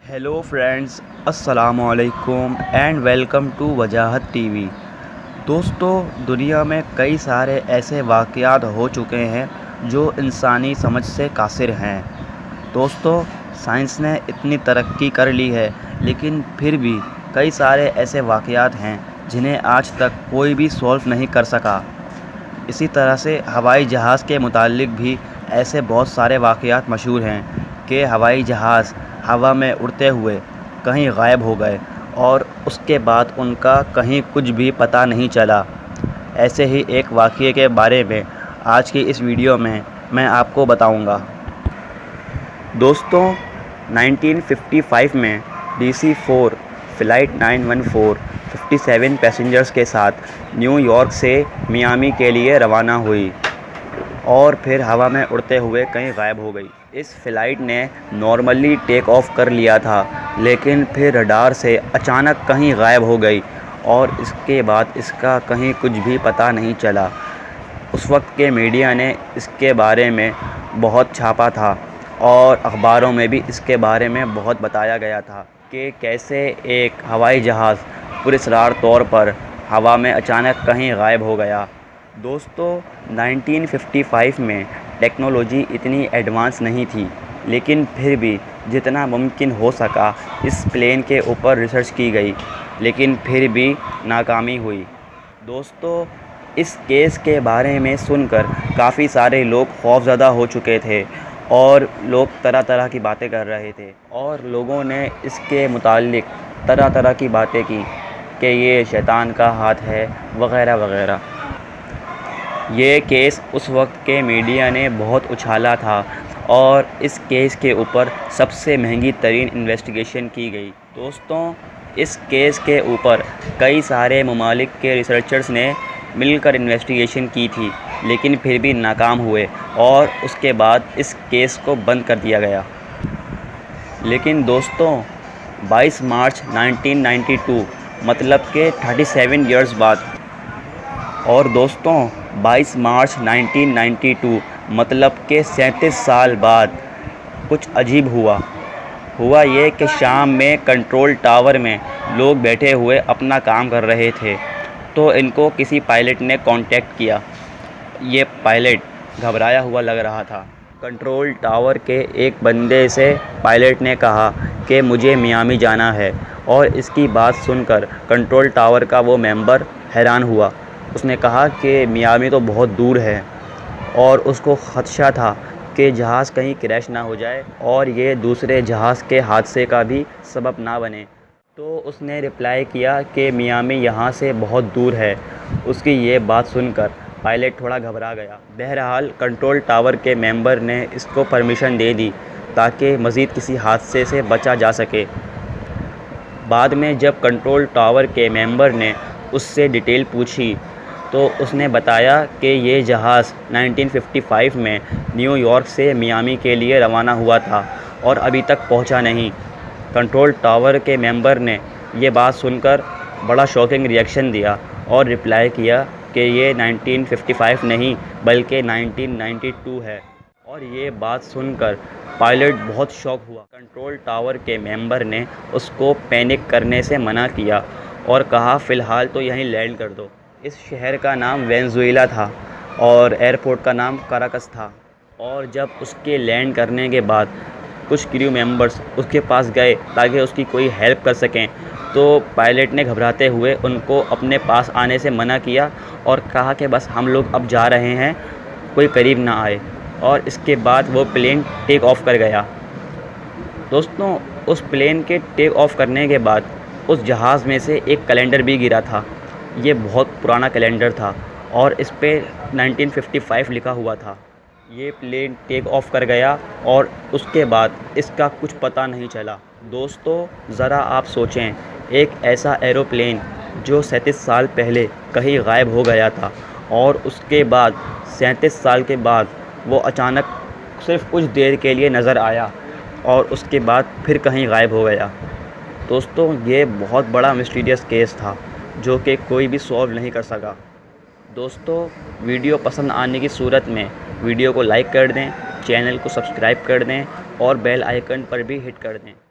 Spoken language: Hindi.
हेलो फ्रेंड्स, अस्सलामु अलैकुम and welcome to Wajahat TV. दोस्तों, दुनिया में कई सारे ऐसे वाक़यात हो चुके हैं जो इंसानी समझ से कासिर हैं। दोस्तों, साइंस ने इतनी तरक्की कर ली है, लेकिन फिर भी कई सारे ऐसे वाक़यात हैं जिन्हें आज तक कोई भी सॉल्व नहीं कर सका। इसी तरह से हवाई जहाज़ के मुताल्लिक भी ऐसे बहुत सारे वाक़यात मशहूर हैं कि हवाई जहाज़ हवा में उड़ते हुए कहीं गायब हो गए और उसके बाद उनका कहीं कुछ भी पता नहीं चला। ऐसे ही एक वाक़ये के बारे में आज की इस वीडियो में मैं आपको बताऊंगा। दोस्तों, 1955 में DC-4 फ़्लाइट 914 57 पैसेंजर्स के साथ न्यूयॉर्क से मियामी के लिए रवाना हुई और फिर हवा में उड़ते हुए कहीं गायब हो गई। इस फ़्लाइट ने नॉर्मली टेक ऑफ़ कर लिया था, लेकिन फिर रडार से अचानक कहीं गायब हो गई और इसके बाद इसका कहीं कुछ भी पता नहीं चला। उस वक्त के मीडिया ने इसके बारे में बहुत छापा था और अखबारों में भी इसके बारे में बहुत बताया गया था कि कैसे एक हवाई जहाज़ पुरअसरार तौर पर हवा में अचानक कहीं गायब हो गया। दोस्तों, 1955 में टेक्नोलॉजी इतनी एडवांस नहीं थी, लेकिन फिर भी जितना मुमकिन हो सका इस प्लेन के ऊपर रिसर्च की गई, लेकिन फिर भी नाकामी हुई। दोस्तों, इस केस के बारे में सुनकर काफ़ी सारे लोग खौफज़दा हो चुके थे और लोग तरह तरह की बातें कर रहे थे और लोगों ने इसके मुताल्लिक तरह तरह की बातें की कि ये शैतान का हाथ है वग़ैरह वग़ैरह। ये केस उस वक्त के मीडिया ने बहुत उछाला था और इस केस के ऊपर सबसे महंगी तरीन इन्वेस्टिगेशन की गई। दोस्तों, इस केस के ऊपर कई सारे ममालिक के रिसर्चर्स ने मिलकर इन्वेस्टिगेशन की थी, लेकिन फिर भी नाकाम हुए और उसके बाद इस केस को बंद कर दिया गया। लेकिन दोस्तों, 22 मार्च 1992 मतलब के 37 इयर्स बाद, और दोस्तों 22 मार्च 1992 मतलब के 37 साल बाद कुछ अजीब हुआ ये कि शाम में कंट्रोल टावर में लोग बैठे हुए अपना काम कर रहे थे, तो इनको किसी पायलट ने कांटेक्ट किया। ये पायलट घबराया हुआ लग रहा था। कंट्रोल टावर के एक बंदे से पायलट ने कहा कि मुझे मियामी जाना है, और इसकी बात सुनकर कंट्रोल टावर का वो मेंबर हैरान हुआ। उसने कहा कि मियामी तो बहुत दूर है और उसको ख़दशा था कि जहाज़ कहीं क्रैश ना हो जाए और ये दूसरे जहाज़ के हादसे का भी सबब ना बने। तो उसने रिप्लाई किया कि मियामी यहाँ से बहुत दूर है। उसकी ये बात सुनकर पायलट थोड़ा घबरा गया। बहरहाल कंट्रोल टावर के मेंबर ने इसको परमिशन दे दी ताकि मज़ीद किसी हादसे से बचा जा सके। बाद में जब कंट्रोल टावर के मेंबर ने उससे डिटेल पूछी तो उसने बताया कि ये जहाज़ 1955 में न्यूयॉर्क से मियामी के लिए रवाना हुआ था और अभी तक पहुंचा नहीं। कंट्रोल टावर के मेंबर ने ये बात सुनकर बड़ा शॉकिंग रिएक्शन दिया और रिप्लाई किया कि ये 1955 नहीं बल्कि 1992 है। और ये बात सुनकर पायलट बहुत शॉक हुआ। कंट्रोल टावर के मेंबर ने उसको पैनिक करने से मना किया और कहा फ़िलहाल तो यहीं लैंड कर दो। इस शहर का नाम वेनेज़ुएला था और एयरपोर्ट का नाम काराकस था। और जब उसके लैंड करने के बाद कुछ क्रू मेंबर्स उसके पास गए ताकि उसकी कोई हेल्प कर सकें, तो पायलट ने घबराते हुए उनको अपने पास आने से मना किया और कहा कि बस हम लोग अब जा रहे हैं, कोई करीब ना आए। और इसके बाद वो प्लेन टेक ऑफ़ कर गया। दोस्तों, उस प्लेन के टेक ऑफ़ करने के बाद उस जहाज़ में से एक कैलेंडर भी गिरा था। ये बहुत पुराना कैलेंडर था और इस पे 1955 लिखा हुआ था। ये प्लेन टेक ऑफ़ कर गया और उसके बाद इसका कुछ पता नहीं चला। दोस्तों, ज़रा आप सोचें, एक ऐसा एरोप्लेन जो 37 साल पहले कहीं गायब हो गया था और उसके बाद 37 साल के बाद वो अचानक सिर्फ़ कुछ देर के लिए नज़र आया और उसके बाद फिर कहीं गायब हो गया। दोस्तों, ये बहुत बड़ा मिस्टीरियस केस था जो कि कोई भी सॉल्व नहीं कर सका। दोस्तों, वीडियो पसंद आने की सूरत में वीडियो को लाइक कर दें, चैनल को सब्सक्राइब कर दें और बेल आइकन पर भी हिट कर दें।